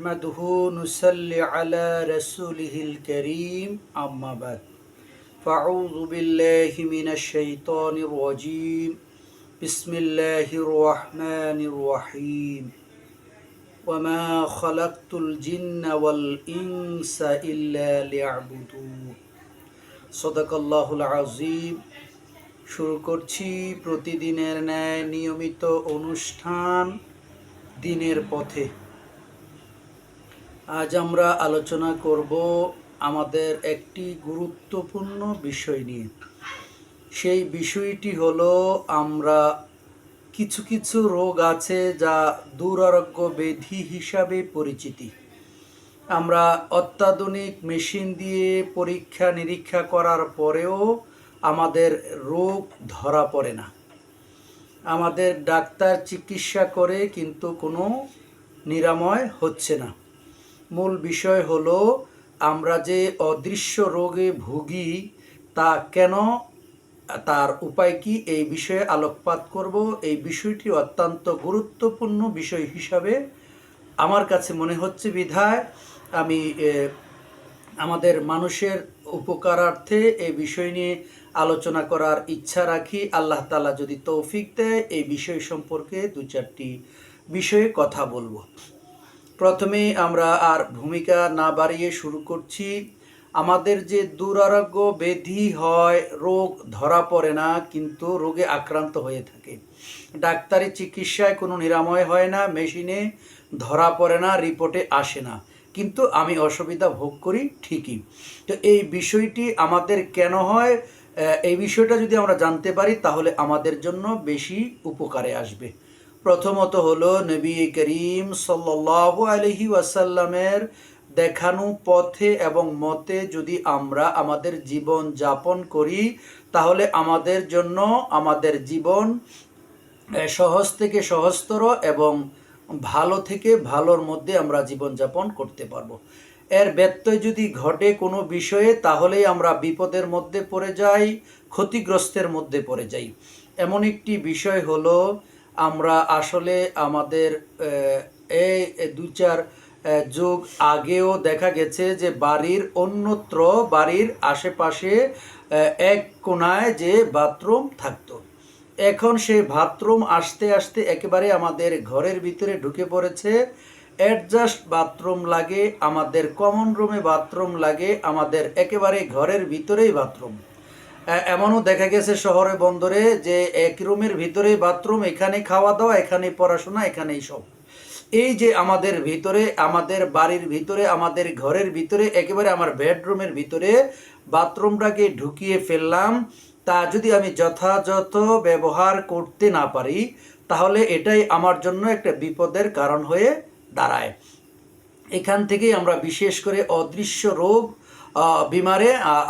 نحمده نصلي على رسوله الكريم أما بعد فأعوذ بالله من الشيطان الرجيم بسم الله الرحمن الرحيم وما خلقت الجن والإنس إلا ليعبدون صدق الله العظيم। শুরু করছি প্রতিদিনের ন্যায় নিয়মিত অনুষ্ঠান দিনের পথে। আজ আমরা আলোচনা করব আমাদের একটি গুরুত্বপূর্ণ বিষয় নিয়ে। সেই বিষয়টি হলো আমরা কিছু কিছু রোগ আছে যা দুরারোগ্য ব্যাধি হিসাবে পরিচিতি। আমরা অত্যাধুনিক মেশিন দিয়ে পরীক্ষা নিরীক্ষা করার পরেও আমাদের রোগ ধরা পড়ে না। আমাদের ডাক্তার চিকিৎসা করে কিন্তু কোনো নিরাময় হচ্ছে না। মূল বিষয় হলো আমরা যে অদৃশ্য রোগে ভুগি তা কেন, তার উপায় কি, এই বিষয়ে আলোকপাত করব। এই বিষয়টি অত্যন্ত গুরুত্বপূর্ণ বিষয় হিসাবে আমার কাছে মনে হচ্ছে, বিধায় আমি আমাদের মানুষের উপকারার্থে এই বিষয় নিয়ে আলোচনা করার ইচ্ছা রাখি। আল্লাহ তাআলা যদি তৌফিক দেয় এই বিষয় সম্পর্কে দু চারটি বিষয়ে কথা বলবো। প্রথমে আমরা আর ভূমিকা না বাড়িয়ে শুরু করছি। আমাদের যে দুরারোগ্য ব্যাধি হয়, রোগ ধরা পড়ে না কিন্তু রোগে আক্রান্ত হয়ে থাকে। ডাক্তারি চিকিৎসায় কোনো নিরাময় হয় না, মেশিনে ধরা পড়ে না, রিপোর্টে আসে না, কিন্তু আমি অসুবিধা ভোগ করি ঠিকই। তো এই বিষয়টি আমাদের কেন হয়, এই বিষয়টা যদি আমরা জানতে পারি তাহলে আমাদের জন্য বেশি উপকারে আসবে। প্রথমত হলো নবী করিম সাল্লাল্লাহু আলাইহি ওয়াসাল্লামের দেখানো পথে এবং মতে যদি আমরা আমাদের জীবন যাপন করি তাহলে আমাদের জন্য আমাদের জীবন সহজ থেকে সহজতর এবং ভালো থেকে ভালোর মধ্যে আমরা জীবনযাপন করতে পারবো। এর ব্যত্যয় যদি ঘটে কোনো বিষয়ে তাহলেই আমরা বিপদের মধ্যে পড়ে যাই, ক্ষতিগ্রস্তের মধ্যে পড়ে যাই। এমন একটি বিষয় হলো আমরা আসলে আমাদের এই দু চার যুগ আগেও দেখা গেছে যে বাড়ির অন্যত্র, বাড়ির আশেপাশে এক কোণায় যে বাথরুম থাকতো, এখন সেই বাথরুম আস্তে আস্তে একেবারে আমাদের ঘরের ভিতরে ঢুকে পড়েছে। অ্যাডজাস্ট বাথরুম লাগে, আমাদের কমন রুমে বাথরুম লাগে, আমাদের একেবারে ঘরের ভিতরেই বাথরুম। এমনও দেখা গেছে শহরে বন্দরে যে এক রুমের ভিতরেই বাথরুম, এখানে খাওয়া দাওয়া, এখানে পড়াশোনা, এখানেই সব। এই যে আমাদের ভিতরে, আমাদের বাড়ির ভিতরে, আমাদের ঘরের ভিতরে, একেবারে আমার বেডরুমের ভিতরে বাথরুমটাকে ঢুকিয়ে ফেললাম, তা যদি আমি যথাযথ ব্যবহার করতে না পারি তাহলে এটাই আমার জন্য একটা বিপদের কারণ হয়ে দাঁড়ায়। এখান থেকেই আমরা বিশেষ করে অদৃশ্য রোগ বিমারে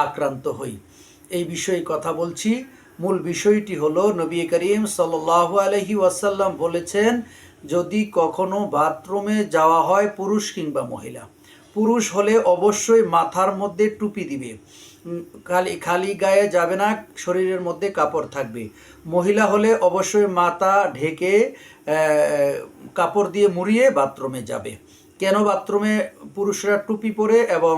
আক্রান্ত হই। এই বিষয়ে কথা বলছি। মূল বিষয়টি হলো নবী করিম সাল্লাল্লাহু আলাইহি ওয়াসাল্লাম বলেছেন, যদি কখনো বাথরুমে যাওয়া হয়, পুরুষ কিংবা মহিলা, পুরুষ হলে অবশ্যই মাথার মধ্যে টুপি দিবে, খালি গায়ে যাবে না, শরীরের মধ্যে কাপড় থাকবে। মহিলা হলে অবশ্যই মাথা ঢেকে কাপড় দিয়ে মুড়িয়ে বাথরুমে যাবে। কেন বাথরুমে পুরুষরা টুপি পরে এবং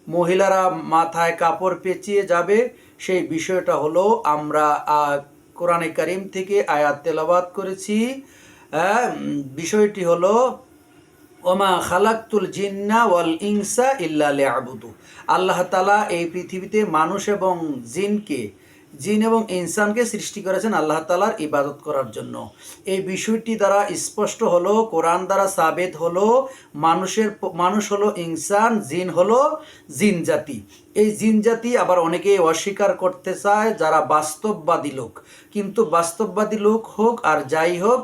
মহিলারা মাথায় কাপড় পেঁচিয়ে যাবে, সেই বিষয়টা হলো আমরা কোরআনে কারিম থেকে আয়াত তেলাওয়াত করেছি। বিষয়টি হলো ওমা খালাকতুল জিন্না ওয়াল ইনসা ইল্লা লিয়াবুদু। আল্লাহ তাআলা এই পৃথিবীতে মানুষ এবং জিন এবং ইনসানকে সৃষ্টি করেছেন আল্লাহ তাআলার ইবাদত করার জন্য। এই বিষয়টি দ্বারা স্পষ্ট হলো, কোরআন দ্বারা সাবেত হলো, মানুষ হলো ইনসান, জিন হলো জিন জাতি। এই জিন জাতি আবার অনেকেই অস্বীকার করতে চায় যারা বাস্তববাদী লোক, কিন্তু বাস্তববাদী লোক হোক আর যাই হোক,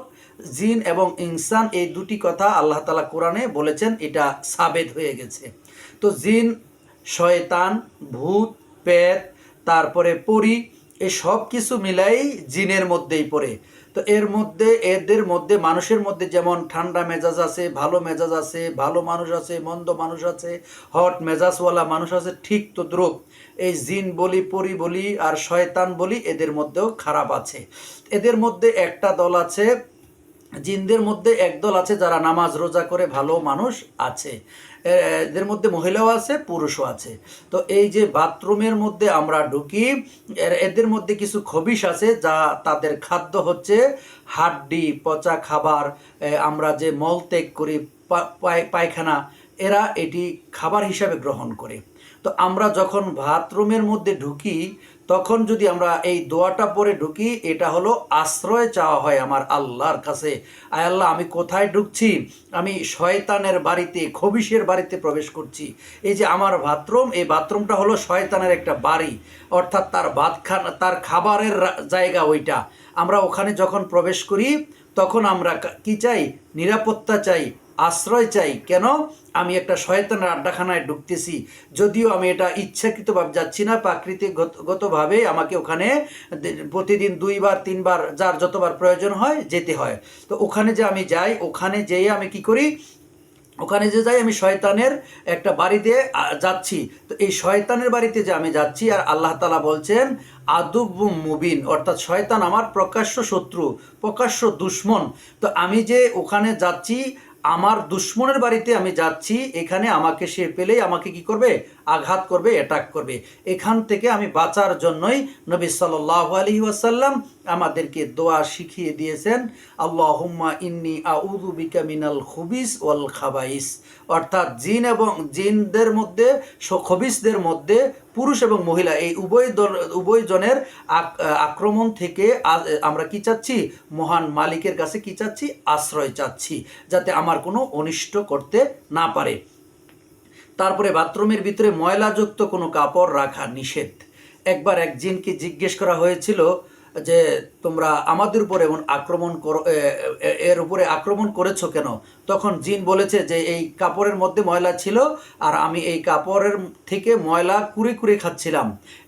জিন এবং ইনসান এই দুটি কথা আল্লাহ তাআলা কোরআনে বলেছেন, এটা সাবেত হয়ে গেছে। তো জিন, শয়তান, ভূত, পেট, তারপরে পরী, এই সব কিছু মিলাই জিনের মধ্যেই পড়ে। তো এদের মধ্যে মানুষের মধ্যে যেমন ঠান্ডা মেজাজ আছে, ভালো মেজাজ আছে, ভালো মানুষ আছে, মন্দ মানুষ আছে, হট মেজাজওয়ালা মানুষ আছে, ঠিক তদ্রূপ এই জিন বলি, পরী বলি আর শয়তান বলি, এদের মধ্যেও খারাপ আছে। এদের মধ্যে একটা দল আছে জিনদের মধ্যে একদল আছে যারা নামাজ রোজা করে ভালো মানুষ আছে, এদের মধ্যে মহিলাও আছে পুরুষও আছে। তো এই যে বাথরুমের মধ্যে আমরা ঢুকি, এদের মধ্যে কিছু খবিশ আছে যা তাদের খাদ্য হচ্ছে হাড্ডি, পচা খাবার, আমরা যে মল ত্যাগ করি, পায়খানা, এরা এটি খাবার হিসাবে গ্রহণ করে। তো আমরা যখন বাথরুমের মধ্যে ঢুকি তখন যদি আমরা এই দোয়াটা পরে ঢুকি, এটা হলো আশ্রয় চাওয়া হয় আমার আল্লাহর কাছে। আয় আল্লাহ, আমি কোথায় ঢুকছি? আমি শয়তানের বাড়িতে, খবিশের বাড়িতে প্রবেশ করছি। এই যে আমার বাথরুম, এই বাথরুমটা হলো শয়তানের একটা বাড়ি, অর্থাৎ তার খাবারের জায়গা ওইটা। আমরা ওখানে যখন প্রবেশ করি তখন আমরা কি চাই? নিরাপত্তা চাই, আশ্রয় চাই। কেন? আমি একটা শয়তানের আড্ডাখানায় ঢুকতেছি, যদিও আমি এটা ইচ্ছাকৃতভাবে যাচ্ছি না, প্রাকৃতিকগতভাবে আমাকে ওখানে প্রতিদিন 2বার 3বার যার যতবার প্রয়োজন হয় যেতে হয়। তো ওখানে যে আমি যাই, ওখানে যেয়ে আমি কি করি? ওখানে যে যাই আমি শয়তানের একটা বাড়িতে যাচ্ছি। তো এই শয়তানের বাড়িতে যে আমি যাচ্ছি, আর আল্লাহ তাআলা বলছেন আদুব্বুম মুবিন, অর্থাৎ শয়তান আমার প্রকাশ্য শত্রু, প্রকাশ্য দুশ্মন। তো আমি যে ওখানে যাচ্ছি, আমার দুশ্মনের বাড়িতে আমি যাচ্ছি, এখানে আমাকে সে পেলেই আমাকে কি করবে? আঘাত করবে, অ্যাটাক করবে। এখান থেকে আমি বাঁচার জন্যই নবী সাল্লাল্লাহু আলাইহি ওয়াসাল্লাম আমাদেরকে দোয়া শিখিয়ে দিয়েছেন, আল্লাহুম্মা ইন্নী আউযু বিকা মিনাল খুবিস ওয়াল খাবাইস, অর্থাৎ জিন এবং জিনদের মধ্যে, খবিসদের মধ্যে পুরুষ এবং মহিলা এই উভয়জনের আক্রমণ থেকে আমরা কি চাচ্ছি? মহান মালিকের কাছে কি চাচ্ছি? আশ্রয় চাচ্ছি, যাতে আমার কোনো অনিষ্ট করতে না পারে। তারপরে বাথরুমের ভিতরে ময়লাযুক্ত কোনো কাপড় রাখা নিষেধ। একবার এক জিনকে জিজ্ঞেস করা হয়েছিল যে তোমরা আমাদের উপরে এমন আক্রমণ করো, এর উপরে আক্রমণ করেছো কেন? তখন জিন বলেছে যে এই কাপড়ের মধ্যে ময়লা ছিল, আর আমি এই কাপড়ের থেকে ময়লা কুড়ে কুড়ে খাচ্ছিলাম।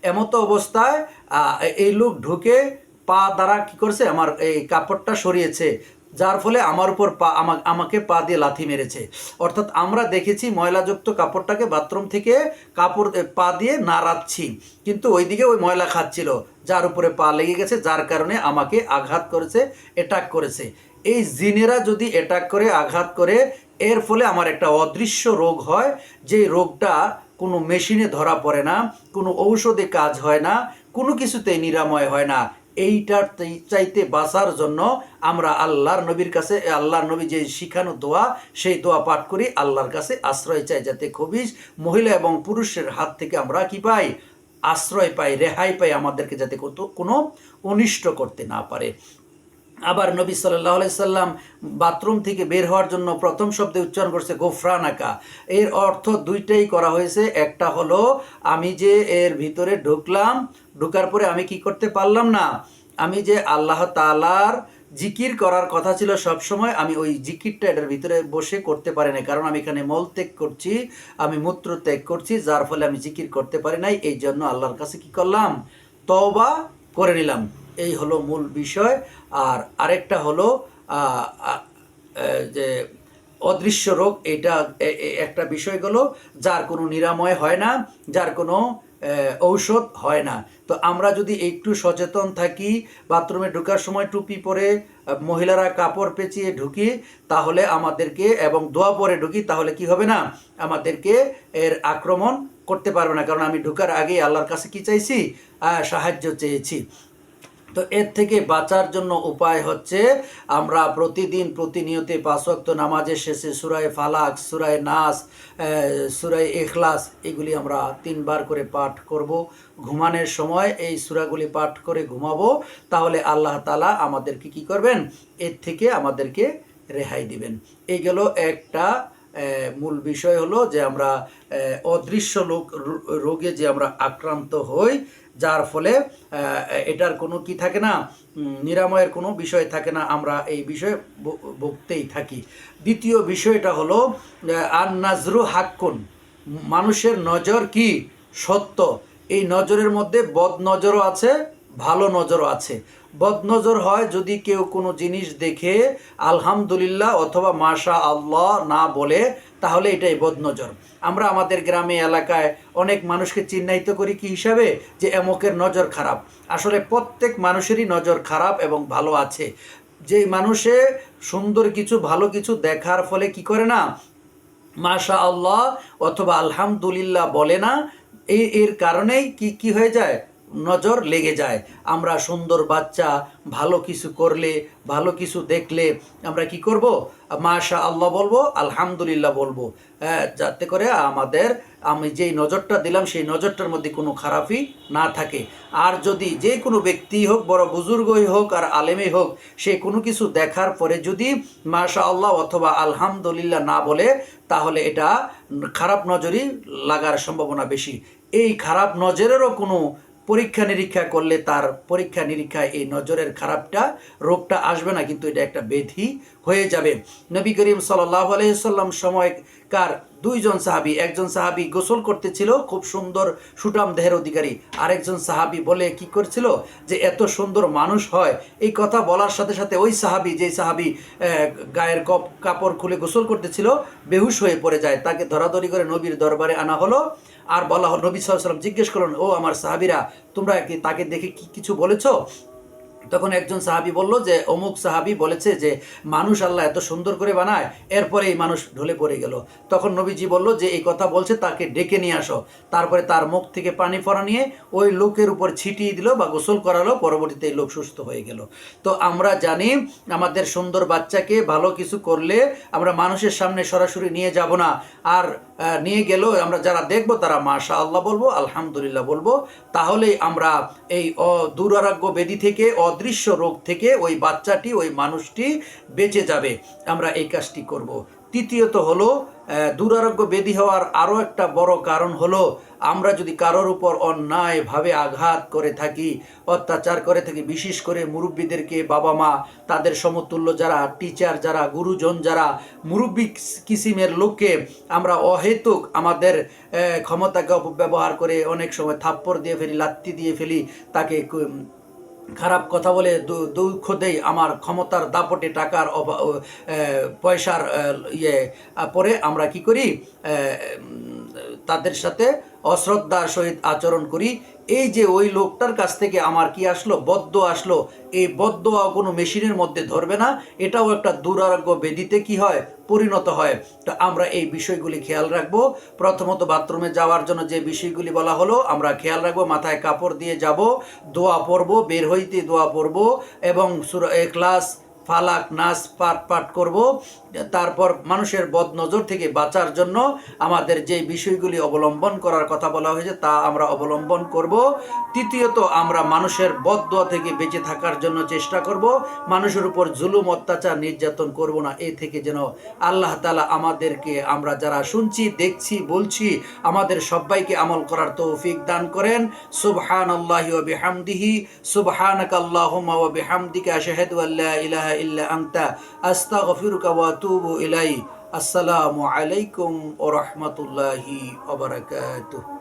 এমতো অবস্থায় এই লোক ঢুকে পা দ্বারা কি করছে? আমার এই কাপড়টা সরিয়েছে, যার ফলে আমার উপর আমাকে পা দিয়ে লাথি মেরেছে। অর্থাৎ আমরা দেখেছি ময়লাযুক্ত কাপড়টাকে বাথরুম থেকে পা দিয়ে নাড়াচ্ছি, কিন্তু ওইদিকে ওই ময়লা খাচ্ছিল, যার উপরে পা লেগে গেছে, যার কারণে আমাকে আঘাত করেছে, অ্যাটাক করেছে। এই জিনেরা যদি অ্যাটাক করে, আঘাত করে, এর ফলে আমার একটা অদৃশ্য রোগ হয়, যে রোগটা কোনো মেশিনে ধরা পড়ে না, কোনো ঔষধে কাজ হয় না, কোনো কিছুতেই নিরাময় হয় না। এইটার চাইতে বাঁচার জন্য আমরা আল্লাহর নবীর কাছে, আল্লাহর নবী যে শিখানো দোয়া, সেই দোয়া পাঠ করি, আল্লাহর কাছে আশ্রয় চাই, যাতে খবিশ মহিলা এবং পুরুষের হাত থেকে আমরা কি পাই? আশ্রয় পাই, রেহাই পাই, আমাদেরকে যাতে কোনো অনিষ্ট করতে না পারে। আবার নবী সাল্লাল্লাহু আলাইহি সাল্লাম বাথরুম থেকে বের হওয়ার জন্য প্রথম শব্দে উচ্চারণ করছে গোফরানাকা। এর অর্থ দুইটাই করা হয়েছে। একটা হলো আমি যে এর ভিতরে ঢুকলাম, ঢুকার পরে আমি কি করতে পারলাম না? আমি যে আল্লাহ তাআলার জিকির করার কথা ছিল সব সময়, আমি ওই জিকিরটা এটার ভিতরে বসে করতে পারি না, কারণ আমি এখানে মল ত্যাগ করছি, আমি মূত্র ত্যাগ করছি, যার ফলে আমি জিকির করতে পারি নাই। এই জন্য আল্লাহর কাছে কি করলাম? তওবা করে নিলাম। এই হলো মূল বিষয়। আর আরেকটা হলো যে অদৃশ্য রোগ, এটা একটা বিষয় গেল, যার কোনো নিরাময় হয় না, যার কোনো ঔষধ হয় না। তো আমরা যদি একটু সচেতন থাকি, বাথরুমে ঢোকার সময় টুপি পরে, মহিলারা কাপড় পেঁচিয়ে ঢুকি, তাহলে আমাদেরকে, এবং দোয়া পরে ঢুকি, তাহলে কি হবে না? আমাদেরকে এর আক্রমণ করতে পারবে না, কারণ আমি ঢোকার আগেই আল্লাহর কাছে কি চাইছি? সাহায্য চেয়েছি। তো এর থেকে বাঁচার জন্য উপায় হচ্ছে, আমরা প্রতিদিন প্রতিনিয়ত 5 ওয়াক্ত নামাজের শেষে সূরায়ে ফালাক, সূরায়ে নাস, সূরায়ে ইখলাস, এগুলি আমরা 3বার করে পাঠ করব। ঘুমানোর সময় এই সূরাগুলি পাঠ করে ঘুমাবো, তাহলে আল্লাহ তাআলা আমাদেরকে কি করবেন? এর থেকে আমাদেরকে রেহাই দিবেন। এই গেল একটা মূল বিষয়, হলো যে আমরা অদৃশ্য রোগে যে আমরা আক্রান্ত হই, যার ফলে এটার কোনো কি থাকে না, নিরাময়ের কোনো বিষয় থাকে না, আমরা এই বিষয়ে ভুগতেই থাকি। দ্বিতীয় বিষয়টা হলো আন নাজরু হাক্কুন, মানুষের নজর কি? সত্য। এই নজরের মধ্যে বদ নজরও আছে, ভালো নজরও আছে। বদ নজর হয় যদি কেউ কোনো জিনিস দেখে আলহামদুলিল্লাহ অথবা মাশা আল্লাহ না বলে, তাহলে এটাই বদ নজর। আমরা আমাদের গ্রামে এলাকায় অনেক মানুষকে চিহ্নিত করি কি হিসাবে? যে এমকের নজর খারাপ। আসলে প্রত্যেক মানুষেরই নজর খারাপ এবং ভালো আছে। যেই মানুষে সুন্দর কিছু ভালো কিছু দেখার ফলে কি করে না, মাশা আল্লাহ অথবা আলহামদুলিল্লাহ বলে না, এর কারণেই কি কি হয়ে যায়, নজর লেগে যায়। আমরা সুন্দর বাচ্চা ভালো কিছু করলে, ভালো কিছু দেখলে আমরা কি করব, মাশা আল্লাহ বলবো, আলহামদুলিল্লাহ বলবো, যাতে করে আমাদের, আমি যেই নজরটা দিলাম সেই নজরটার মধ্যে কোনো খারাপই না থাকে। আর যদি যে কোনো ব্যক্তি হোক, বড় বুজুর্গই হোক আর আলেমই হোক, সে কোনো কিছু দেখার পরে যদি মাশা আল্লাহ অথবা আলহামদুলিল্লাহ না বলে, তাহলে এটা খারাপ নজরই লাগার সম্ভাবনা বেশি। এই খারাপ নজরেরও কোনো পরীক্ষা নিরীক্ষা করলে তার পরীক্ষা নিরীক্ষায় এই নজরের খারাপটা, রোগটা আসবে না, কিন্তু এটা একটা ব্যাধি হয়ে যাবে। নবী করিম সাল্লাল্লাহু আলাইহি সাল্লাম সময়কার দুইজন সাহাবী, একজন সাহাবী গোসল করতেছিল, খুব সুন্দর সুঠাম দেহের অধিকারী, আরেকজন সাহাবী বলে কি করছিল যে এত সুন্দর মানুষ হয়, এই কথা বলার সাথে সাথে ওই সাহাবী, যে সাহাবী গায়ের কাপড় খুলে গোসল করতেছিল, বেহুশ হয়ে পড়ে যায়। তাকে ধরাধরি করে নবীর দরবারে আনা হলো, আর বলা হলো, নবী সাল্লাল্লাহু আলাইহি ওয়াসাল্লাম জিজ্ঞেস করলেন, ও আমার সাহাবীরা, তোমরা কি তাকে দেখে কি কিছু বলেছো? তখন একজন সাহাবী বলল যে অমুক সাহাবী বলেছে যে মানুষ আল্লাহ এত সুন্দর করে বানায়, এরপরে এই মানুষ ঢলে পড়ে গেল। তখন নবীজি বলল যে এই কথা বলছে, তাকে ডেকে নিয়ে আসো। তারপরে তার মুখ থেকে পানি ফোঁটা নিয়ে ওই লোকের উপর ছিটিয়ে দিল বা গোসল করালো, পরবর্তীতে এই লোক সুস্থ হয়ে গেল। তো আমরা জানি আমাদের সুন্দর বাচ্চাকে ভালো কিছু করলে আমরা মানুষের সামনে সরাসরি নিয়ে যাব না, আর নিয়ে গেলেও আমরা যারা দেখব তারা মাশা আল্লাহ বলবো, আলহামদুলিল্লাহ বলবো। তাহলেই আমরা এই দুরারোগ্য ব্যাধি থেকে, অদৃশ্য রোগ থেকে ওই বাচ্চাটি, ওই মানুষটি বেঁচে যাবে। আমরা এই কাজটি করব। তৃতীয়ত হলো, দুরারোগ্য ব্যাধি হওয়ার আরও একটা বড় কারণ হলো, আমরা যদি কারোর উপর অন্যায়ভাবে আঘাত করে থাকি, অত্যাচার করে থাকি, বিশেষ করে মুরব্বীদেরকে, বাবা মা, তাদের সমতুল্য যারা টিচার, যারা গুরুজন, যারা মুরব্বী কিসিমের লোককে আমরা অহেতুক আমাদের ক্ষমতাকে অপব্যবহার করে অনেক সময় থাপ্পড় দিয়ে ফেলি, লাত্তি দিয়ে ফেলি, তাকে খারাপ কথা বলে দুঃখ দেই, আমার ক্ষমতার দাপটে, টাকার পয়সার পরে আমরা কি করি, তাদের সাথে অশ্রদ্ধার সহিত আচরণ করি। এই যে ওই লোকটার কাছ থেকে আমার কি আসলো, বদদোয়া আসলো, এই বদদোয়া কোনো মেশিনের মধ্যে ধরবে না, এটাও একটা দুরারোগ্য ব্যাধিতে কি হয়, পরিণত হয়। তো আমরা এই বিষয়গুলি খেয়াল রাখবো। প্রথমত বাথরুমে যাওয়ার জন্য যে বিষয়গুলি বলা হলো আমরা খেয়াল রাখবো, মাথায় কাপড় দিয়ে যাব, দোয়া পড়বো, বের হইতে দোয়া পড়বো, এবং সূরা ইখলাস, ফালাক, নাস পাঠ করব। তারপর মানুষের বদ নজর থেকে বাঁচার জন্য আমাদের যে বিষয়গুলি অবলম্বন করার কথা বলা হয়েছে তা আমরা অবলম্বন করব। তৃতীয়ত, আমরা মানুষের বদদোয়া থেকে বেঁচে থাকার জন্য চেষ্টা করব, মানুষের উপর জুলুম, অত্যাচার, নির্যাতন করব না। এ থেকে যেন আল্লাহ তাআলা আমাদেরকে, আমরা যারা শুনছি, দেখছি, বলছি, আমাদের সবাইকে আমল করার তৌফিক দান করেন। সুবহানাল্লাহি ওয়া বিহামদিহি, সুবহানাকাল্লাহুম্মা ওয়া বিহামদিকা, আশহাদু আল্লা ইলাহা ইল্লা আনতা, আস্তাগফিরুকা ওয়া আতুবু ইলাইক। আসসালামু আলাইকুম ওয়া রাহমাতুল্লাহি ওয়া বারাকাতুহু।